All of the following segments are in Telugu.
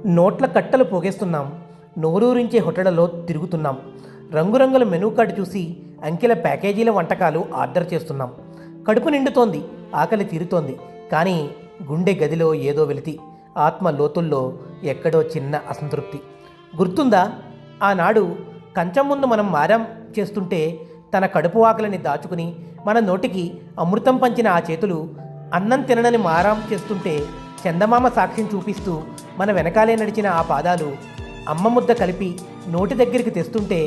నోట్ల కట్టలు పోగేస్తున్నాం, నోరూరించే హోటళ్లలో తిరుగుతున్నాం, రంగురంగుల మెనూ కార్డు చూసి అంకెల ప్యాకేజీల వంటకాలు ఆర్డర్ చేస్తున్నాం. కడుపు నిండుతోంది, ఆకలి తీరుతోంది, కానీ గుండె గదిలో ఏదో వెలితి, ఆత్మ లోతుల్లో ఎక్కడో చిన్న అసంతృప్తి. గుర్తుందా ఆనాడు కంచం ముందు మనం మారం చేస్తుంటే తన కడుపు ఆకలిని దాచుకుని మన నోటికి అమృతం పంచిన ఆ చేతులు, అన్నం తిననని మారం చేస్తుంటే చందమామ సాక్ష్యం చూపిస్తూ మన వెనకాలే నడిచిన ఆ పాదాలు, అమ్మ ముద్ద కలిపి నోటి దగ్గరికి తెస్తుంటే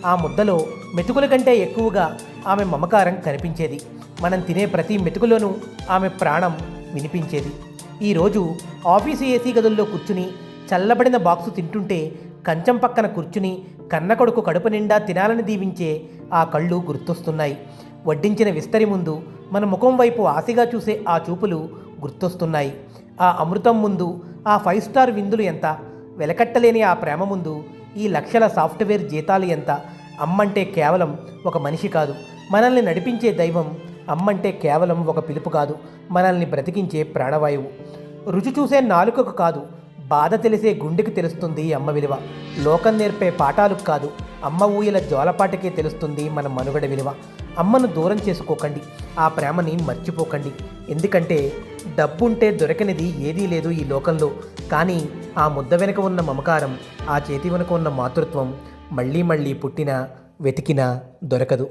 ఆ ముద్దలో మెతుకుల కంటే ఎక్కువగా ఆమె మమకారం కనిపించేది. మనం తినే ప్రతి మెతుకులోనూ ఆమె ప్రాణం వినిపించేది. ఈరోజు ఆఫీసు ఏసీ గదుల్లో కూర్చుని చల్లబడిన బాక్సు తింటుంటే కంచం పక్కన కూర్చుని కన్న కొడుకు కడుపు నిండా తినాలని దీవించే ఆ కళ్ళు గుర్తొస్తున్నాయి. వడ్డించిన విస్తరి ముందు మన ముఖం వైపు ఆశగా చూసే ఆ చూపులు గుర్తొస్తున్నాయి. ఆ అమృతం ముందు ఆ 5 స్టార్ విందులు ఎంత, వెలకట్టలేని ఆ ప్రేమ ముందు ఈ లక్షల సాఫ్ట్వేర్ జీతాలు ఎంత. అమ్మంటే కేవలం ఒక మనిషి కాదు, మనల్ని నడిపించే దైవం. అమ్మంటే కేవలం ఒక పిలుపు కాదు, మనల్ని బ్రతికించే ప్రాణవాయువు. రుచి చూసే నాలుకకు కాదు, బాధ తెలిసే గుండెకి తెలుస్తుంది అమ్మ విలువ. లోకం నేర్పే పాఠాలకు కాదు, అమ్మ ఊయల జోలపాటికే తెలుస్తుంది మన మనుగడ విలువ. అమ్మను దూరం చేసుకోకండి, ఆ ప్రేమని మర్చిపోకండి. ఎందుకంటే డబ్బుంటే దొరకనిది ఏదీ లేదు ఈ లోకంలో. కానీ ఆ ముద్ద వెనుక ఉన్న మమకారం, ఆ చేతి వెనుక ఉన్న మాతృత్వం మళ్ళీ మళ్ళీ పుట్టినా వెతికినా దొరకదు.